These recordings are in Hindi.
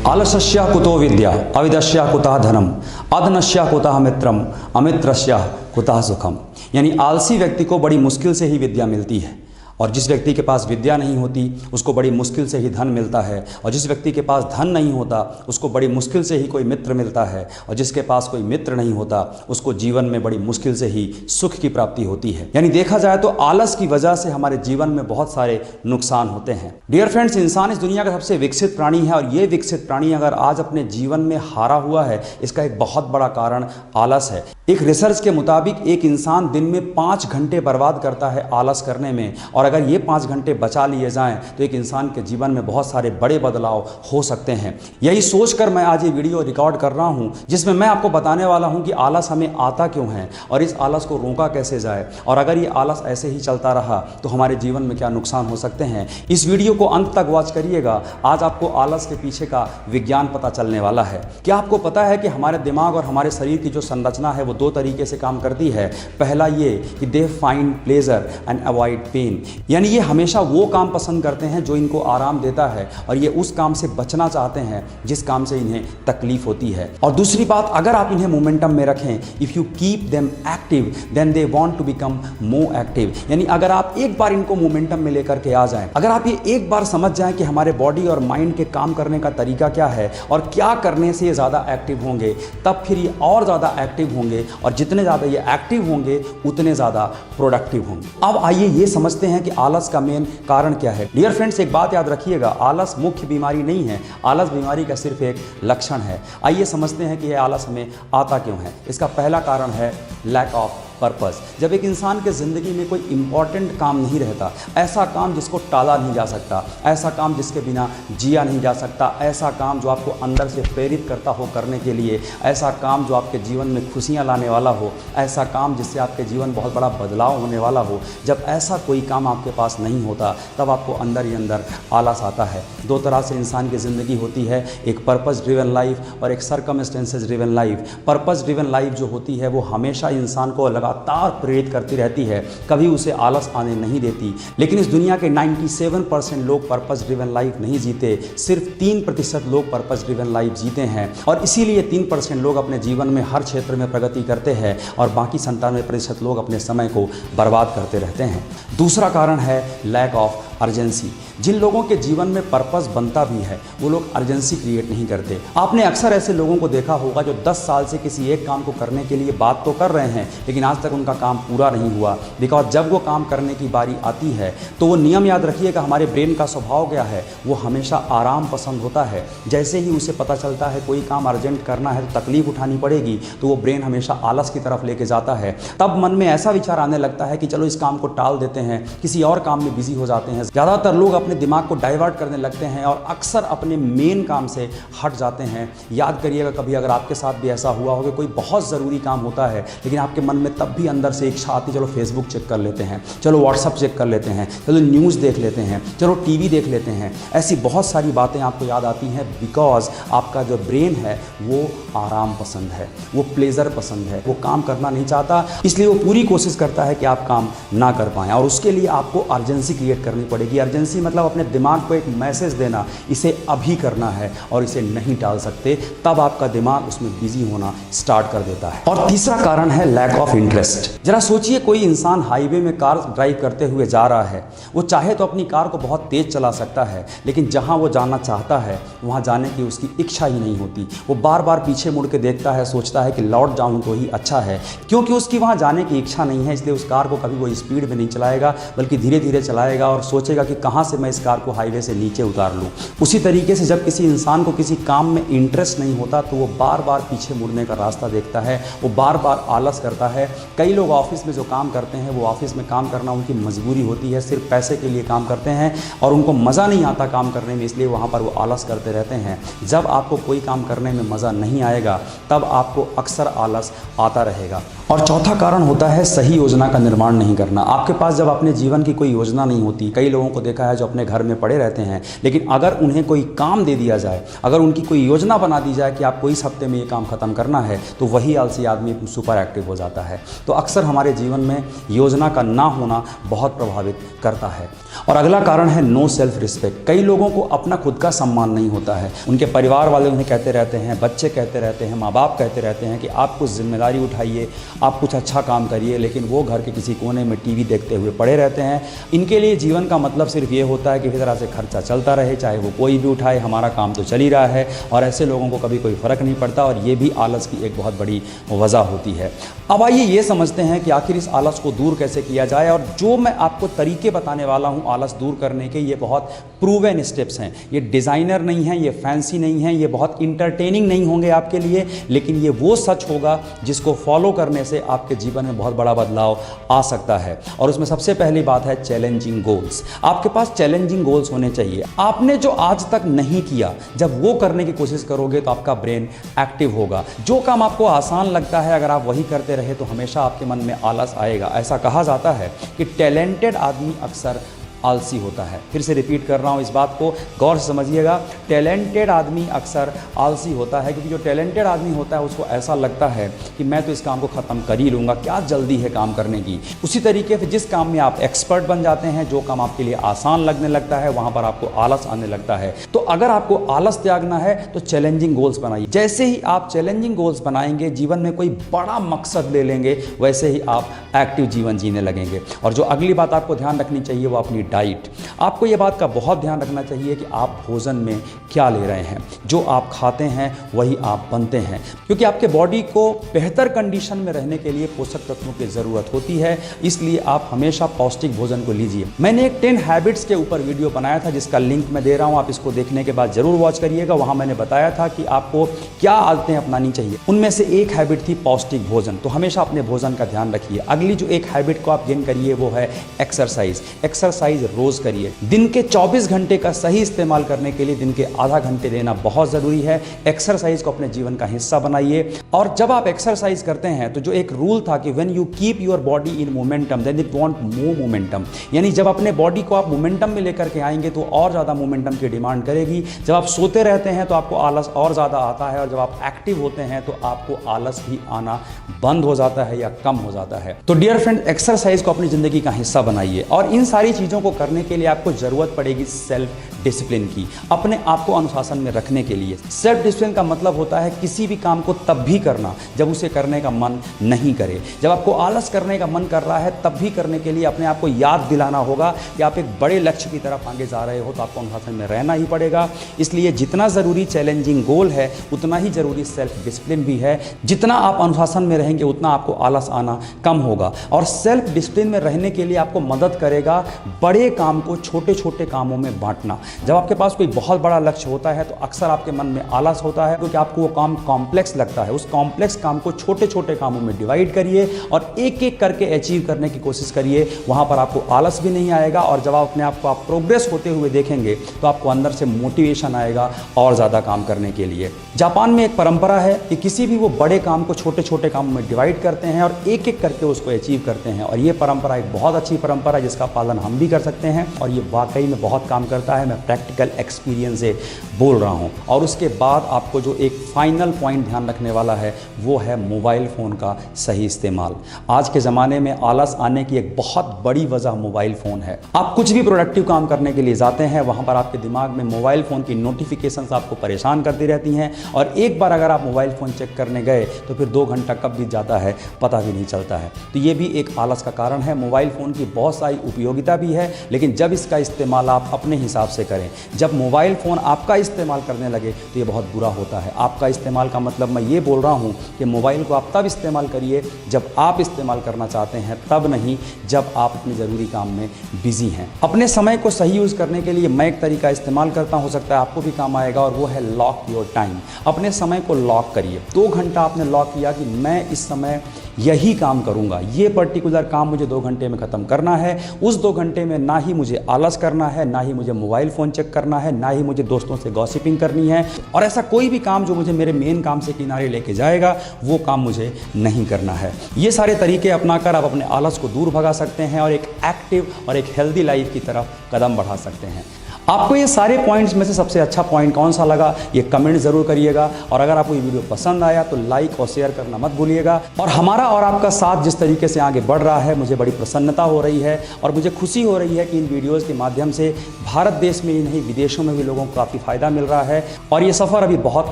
आलस्या कुतो विद्या अविद्या कुतः धनम अधनस्या कुतः मित्रम अमित्रस्या कुतः सुखम। यानी आलसी व्यक्ति को बड़ी मुश्किल से ही विद्या मिलती है, और जिस व्यक्ति के पास विद्या नहीं होती उसको बड़ी मुश्किल से ही धन मिलता है, और जिस व्यक्ति के पास धन नहीं होता उसको बड़ी मुश्किल से ही कोई मित्र मिलता है, और जिसके पास कोई मित्र नहीं होता उसको जीवन में बड़ी मुश्किल से ही सुख की प्राप्ति होती है। यानी देखा जाए तो आलस की वजह से हमारे जीवन में बहुत सारे नुकसान होते हैं। डियर फ्रेंड्स, इंसान इस दुनिया का सबसे विकसित प्राणी है, और ये विकसित प्राणी अगर आज अपने जीवन में हारा हुआ है, इसका एक बहुत बड़ा कारण आलस है। एक रिसर्च के मुताबिक एक इंसान दिन में 5 घंटे बर्बाद करता है आलस करने में, और अगर ये 5 घंटे बचा लिए जाएं तो एक इंसान के जीवन में बहुत सारे बड़े बदलाव हो सकते हैं। यही सोचकर मैं आज ये वीडियो रिकॉर्ड कर रहा हूं, जिसमें मैं आपको बताने वाला हूं कि आलस हमें आता क्यों है और इस आलस को रोका कैसे जाए, और अगर ये आलस ऐसे ही चलता रहा तो हमारे जीवन में क्या नुकसान हो सकते हैं। इस वीडियो को अंत तक वॉच करिएगा। आज आपको आलस के पीछे का विज्ञान पता चलने वाला है। क्या आपको पता है कि हमारे दिमाग और हमारे शरीर की जो संरचना है वो 2 तरीके से काम करती है। पहला ये कि they find pleasure and avoid pen, यानी ये हमेशा वो काम पसंद करते हैं जो इनको आराम देता है, और ये उस काम से बचना चाहते हैं जिस काम से इन्हें तकलीफ होती है। और दूसरी बात, अगर आप इन्हें मोमेंटम में रखें, if you keep them active then they want to become more active. यानी अगर आप एक बार इनको मोमेंटम में लेकर के आ जाएं, अगर आप ये एक बार समझ जाएं कि हमारे बॉडी और माइंड के काम करने का तरीका क्या है और क्या करने से ये ज़्यादा एक्टिव होंगे, तब फिर ये और ज़्यादा एक्टिव होंगे, और जितने ज़्यादा ये एक्टिव होंगे उतने ज़्यादा प्रोडक्टिव होंगे। अब आइए ये समझते हैं कि आलस का मेन कारण क्या है। डियर फ्रेंड्स, एक बात याद रखिएगा, आलस मुख्य बीमारी नहीं है, आलस बीमारी का सिर्फ एक लक्षण है। आइए समझते हैं कि यह आलस हमें आता क्यों है। इसका पहला कारण है लैक ऑफ पर्पस। जब एक इंसान के ज़िंदगी में कोई इंपॉर्टेंट काम नहीं रहता, ऐसा काम जिसको टाला नहीं जा सकता, ऐसा काम जिसके बिना जिया नहीं जा सकता, ऐसा काम जो आपको अंदर से प्रेरित करता हो करने के लिए, ऐसा काम जो आपके जीवन में खुशियां लाने वाला हो, ऐसा काम जिससे आपके जीवन में बहुत बड़ा बदलाव होने वाला हो, जब ऐसा कोई काम आपके पास नहीं होता तब आपको अंदर ही अंदर आलस आता है। 2 तरह से इंसान की ज़िंदगी होती है, एक पर्पस ड्रिवन लाइफ और एक circumstances driven life. Purpose driven life जो होती है वो हमेशा इंसान को लगातार प्रेरित करती रहती है, कभी उसे आलस आने नहीं देती। लेकिन इस दुनिया के 97% लोग पर्पस ड्रिवन लाइफ नहीं जीते, सिर्फ 3% लोग पर्पस ड्रिवन लाइफ जीते हैं, और इसीलिए 3% लोग अपने जीवन में हर क्षेत्र में प्रगति करते हैं और बाकी 97% लोग अपने समय को बर्बाद करते रहते हैं। दूसरा कारण है लैक ऑफ अर्जेंसी। जिन लोगों के जीवन में पर्पस बनता भी है वो लोग अर्जेंसी क्रिएट नहीं करते। आपने अक्सर ऐसे लोगों को देखा होगा जो 10 साल से किसी एक काम को करने के लिए बात तो कर रहे हैं लेकिन आज तक उनका काम पूरा नहीं हुआ, बिकॉज जब वो काम करने की बारी आती है तो वो नियम याद रखिएगा, हमारे ब्रेन का स्वभाव क्या है, वो हमेशा आराम पसंद होता है। जैसे ही उसे पता चलता है कोई काम अर्जेंट करना है तो तकलीफ उठानी पड़ेगी, तो वो ब्रेन हमेशा आलस की तरफ लेके जाता है। तब मन में ऐसा विचार आने लगता है कि चलो इस काम को टाल देते हैं, किसी और काम में बिजी हो जाते हैं। ज़्यादातर लोग अपने दिमाग को डाइवर्ट करने लगते हैं और अक्सर अपने मेन काम से हट जाते हैं। याद करिएगा, कभी अगर आपके साथ भी ऐसा हुआ हो कि कोई बहुत ज़रूरी काम होता है लेकिन आपके मन में तब भी अंदर से इच्छा आती, चलो फेसबुक चेक कर लेते हैं, चलो व्हाट्सअप चेक कर लेते हैं, चलो न्यूज़ देख लेते हैं, चलो टीवी देख लेते हैं। ऐसी बहुत सारी बातें आपको याद आती हैं बिकॉज आपका जो ब्रेन है वो आराम पसंद है, वो प्लेजर पसंद है, वो काम करना नहीं चाहता, इसलिए वो पूरी कोशिश करता है कि आप काम ना कर पाएँ। और उसके लिए आपको अर्जेंसी क्रिएट करनी पड़ेगी। अर्जेंसी मतलब अपने दिमाग को एक मैसेज देना, इसे अभी करना है और इसे नहीं टाल सकते, तब आपका दिमाग उसमें बिजी होना स्टार्ट कर देता है। और तीसरा कारण है लैक ऑफ इंटरेस्ट। जरा सोचिए, कोई इंसान हाईवे में कार ड्राइव करते हुए जा रहा है, वो चाहे तो अपनी कार को बहुत तेज चला सकता है लेकिन जहां वो जाना चाहता है वहां जाने की उसकी इच्छा ही नहीं होती। वो बार बार पीछे मुड़ के देखता है, सोचता है कि लौट जाऊं तो ही अच्छा है, क्योंकि उसकी वहां जाने की इच्छा नहीं है। इसलिए उस कार को कभी वो स्पीड में नहीं चलाएगा बल्कि धीरे धीरे चलाएगा और सोचेगा कि कहां से मैं इस कार को हाईवे से नीचे उतार लूं। उसी तरीके से जब किसी इंसान को किसी काम में इंटरेस्ट नहीं होता तो वो बार बार पीछे मुड़ने का रास्ता देखता है, वो बार बार आलस करता है। कई लोग ऑफिस में जो काम करते हैं वो ऑफिस में काम करना उनकी मजबूरी होती है, सिर्फ पैसे के लिए काम करते हैं और उनको मज़ा नहीं आता काम करने में, इसलिए वहाँ पर वो आलस करते रहते हैं। जब आपको कोई काम करने में मज़ा नहीं आएगा तब आपको अक्सर आलस आता रहेगा। और चौथा कारण होता है सही योजना का निर्माण नहीं करना। आपके पास जब अपने जीवन की कोई योजना नहीं होती, कई लोगों को देखा है जो अपने घर में पड़े रहते हैं, लेकिन अगर उन्हें कोई काम दे दिया जाए, अगर उनकी कोई योजना बना दी जाए कि आपको इस हफ्ते में ये काम खत्म करना है, तो वही आलसी आदमी सुपर एक्टिव हो जाता है। तो अक्सर हमारे जीवन में योजना का ना होना बहुत प्रभावित करता है। और अगला कारण है नो सेल्फ रिस्पेक्ट। कई लोगों को अपना खुद का सम्मान नहीं होता है। उनके परिवार वाले उन्हें कहते रहते हैं, बच्चे कहते रहते हैं, माँ बाप कहते रहते हैं कि आप कुछ जिम्मेदारी उठाइए, आप कुछ अच्छा काम करिए, लेकिन वो घर के किसी कोने में टीवी देखते हुए पड़े रहते हैं। इनके लिए जीवन का मतलब सिर्फ ये होता है कि किसी तरह से खर्चा चलता रहे, चाहे वो कोई भी उठाए, हमारा काम तो चल ही रहा है। और ऐसे लोगों को कभी कोई फ़र्क नहीं पड़ता, और ये भी आलस की एक बहुत बड़ी वजह होती है। अब आइए ये समझते हैं कि आखिर इस आलस को दूर कैसे किया जाए। और जो मैं आपको तरीके बताने वाला हूँ आलस दूर करने के, ये बहुत प्रूवन स्टेप्स हैं। ये डिज़ाइनर नहीं हैं, ये फैंसी नहीं हैं, ये बहुत इंटरटेनिंग नहीं होंगे आपके लिए, लेकिन ये वो सच होगा जिसको फॉलो करने से आपके जीवन में बहुत बड़ा बदलाव आ सकता है। और उसमें सबसे पहली बात है चैलेंजिंग गोल्स। आपके पास चैलेंजिंग गोल्स होने चाहिए। आपने जो आज तक नहीं किया, जब वो करने की कोशिश करोगे तो आपका ब्रेन एक्टिव होगा। जो काम आपको आसान लगता है, अगर आप वही करते रहे तो हमेशा आपके मन में आलस आएगा। ऐसा कहा जाता है कि टैलेंटेड आदमी अक्सर आलसी होता है। फिर से रिपीट कर रहा हूँ, इस बात को गौर से समझिएगा। टैलेंटेड आदमी अक्सर आलसी होता है, क्योंकि जो टैलेंटेड आदमी होता है उसको ऐसा लगता है कि मैं तो इस काम को ख़त्म कर ही लूँगा, क्या जल्दी है काम करने की। उसी तरीके से जिस काम में आप एक्सपर्ट बन जाते हैं, जो काम आपके लिए आसान लगने लगता है, वहाँ पर आपको आलस आने लगता है। तो अगर आपको आलस त्यागना है तो चैलेंजिंग गोल्स बनाइए। जैसे ही आप चैलेंजिंग गोल्स बनाएंगे, जीवन में कोई बड़ा मकसद ले लेंगे, वैसे ही आप एक्टिव जीवन जीने लगेंगे। और जो अगली बात आपको ध्यान रखनी चाहिए वो अपनी डाइट। आपको ये बात का बहुत ध्यान रखना चाहिए कि आप भोजन में क्या ले रहे हैं। जो आप खाते हैं वही आप बनते हैं, क्योंकि आपके बॉडी को बेहतर कंडीशन में रहने के लिए पोषक तत्वों की ज़रूरत होती है। इसलिए आप हमेशा पौष्टिक भोजन को लीजिए। मैंने एक 10 हैबिट्स के ऊपर वीडियो बनाया था, जिसका लिंक मैं दे रहा हूँ, आप इसको देखने के बाद ज़रूर वॉच करिएगा। वहाँ मैंने बताया था कि आपको क्या आदतें अपनानी चाहिए। उनमें से एक हैबिट थी पौष्टिक भोजन। तो हमेशा अपने भोजन का ध्यान रखिए। अगली जो एक हैबिट को आप गेन करिए वो है एक्सरसाइज। एक्सरसाइज रोज करिए। दिन के 24 घंटे का सही इस्तेमाल करने के लिए दिन के आधा घंटे देना बहुत ज़रूरी है। एक्सरसाइज को अपने जीवन का हिस्सा बनाइए। और जब आप एक्सरसाइज करते हैं तो जो एक रूल था कि when you keep your body in momentum then it want more momentum, यानी जब अपने बॉडी को आप मोमेंटम में लेकर के आएंगे तो और ज़्यादा मोमेंटम की डिमांड करेगी। जब आप सोते रहते हैं तो आपको आलस और ज़्यादा आता है, और जब आप एक्टिव होते हैं तो आपको आलस भी आना बंद हो जाता है या कम हो जाता है। तो डियर फ्रेंड, एक्सरसाइज को अपनी ज़िंदगी का हिस्सा बनाइए। और इन सारी चीज़ों को करने के लिए आपको ज़रूरत पड़ेगी सेल्फ डिसिप्लिन की, अपने आप को अनुशासन में रखने के लिए। सेल्फ डिसिप्लिन का मतलब होता है किसी भी काम को तब भी करना जब उसे करने का मन नहीं करे। जब आपको आलस करने का मन कर रहा है तब भी करने के लिए अपने आप को याद दिलाना होगा कि आप एक बड़े लक्ष्य की तरफ आगे जा रहे हो, तो आपको अनुशासन में रहना ही पड़ेगा। इसलिए जितना ज़रूरी चैलेंजिंग गोल है उतना ही ज़रूरी सेल्फ डिसिप्लिन भी है। जितना आप अनुशासन में रहेंगे उतना आपको आलस आना कम होगा। और सेल्फ डिसिप्लिन में रहने के लिए आपको मदद करेगा बड़े काम को छोटे छोटे कामों में बांटना। जब आपके पास कोई बहुत बड़ा लक्ष्य होता है तो अक्सर आपके मन में आलस होता है, क्योंकि आपको वो काम कॉम्प्लेक्स लगता है। उस कॉम्प्लेक्स काम को छोटे छोटे कामों में डिवाइड करिए और एक एक करके अचीव करने की कोशिश करिए। वहाँ पर आपको आलस भी नहीं आएगा, और जब आप अपने आप को आप प्रोग्रेस होते हुए देखेंगे तो आपको अंदर से मोटिवेशन आएगा और ज़्यादा काम करने के लिए। जापान में एक परंपरा है कि किसी भी वो बड़े काम को छोटे छोटे कामों में डिवाइड करते हैं और एक एक करके उसको अचीव करते हैं। और ये परंपरा एक बहुत अच्छी परंपरा है जिसका पालन हम भी कर सकते हैं, और ये वाकई में बहुत काम करता है। मैं प्रैक्टिकल एक्सपीरियंस से बोल रहा हूँ। और उसके बाद आपको जो एक फाइनल पॉइंट ध्यान रखने वाला है वो है मोबाइल फ़ोन का सही इस्तेमाल। आज के ज़माने में आलस आने की एक बहुत बड़ी वजह मोबाइल फ़ोन है। आप कुछ भी प्रोडक्टिव काम करने के लिए जाते हैं, वहाँ पर आपके दिमाग में मोबाइल फ़ोन की नोटिफिकेशंस आपको परेशान करती रहती हैं, और एक बार अगर आप मोबाइल फ़ोन चेक करने गए तो फिर 2 घंटा कब बीत जाता है पता भी नहीं चलता है। तो ये भी एक आलस का कारण है। मोबाइल फ़ोन की बहुत सारी उपयोगिता भी है, लेकिन जब इसका इस्तेमाल आप अपने हिसाब से करें। जब मोबाइल फ़ोन आपका इस्तेमाल करने लगे तो ये बहुत बुरा होता है। आपका इस्तेमाल का मतलब मैं ये बोल रहा हूँ कि मोबाइल को आप तब इस्तेमाल करिए जब आप इस्तेमाल करना चाहते हैं, तब नहीं जब आप अपने ज़रूरी काम में बिजी हैं। अपने समय को सही यूज़ करने के लिए मैं एक तरीका इस्तेमाल करता हूँ, हो सकता है आपको भी काम आएगा, और वो है लॉक योर टाइम। अपने समय को लॉक करिए। 2 घंटा आपने लॉक किया कि मैं इस समय यही काम करूंगा, ये पर्टिकुलर काम मुझे 2 घंटे में ख़त्म करना है। उस 2 घंटे में ना ही मुझे आलस करना है, ना ही मुझे मोबाइल फ़ोन चेक करना है, ना ही मुझे दोस्तों से गॉसिपिंग करनी है, और ऐसा कोई भी काम जो मुझे मेरे मेन काम से किनारे लेके जाएगा वो काम मुझे नहीं करना है। ये सारे तरीके अपनाकर आप अपने आलस को दूर भगा सकते हैं और एक एक्टिव और एक हेल्दी लाइफ की तरफ कदम बढ़ा सकते हैं। आपको ये सारे पॉइंट्स में से सबसे अच्छा पॉइंट कौन सा लगा, ये कमेंट ज़रूर करिएगा। और अगर आपको ये वीडियो पसंद आया तो लाइक और शेयर करना मत भूलिएगा। और हमारा और आपका साथ जिस तरीके से आगे बढ़ रहा है, मुझे बड़ी प्रसन्नता हो रही है और मुझे खुशी हो रही है कि इन वीडियोज़ के माध्यम से भारत देश में ही नहीं, विदेशों में भी लोगों को काफ़ी फ़ायदा मिल रहा है और ये सफ़र अभी बहुत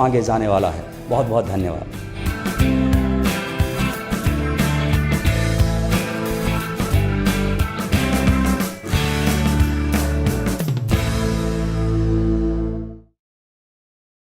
आगे जाने वाला है। बहुत बहुत धन्यवाद।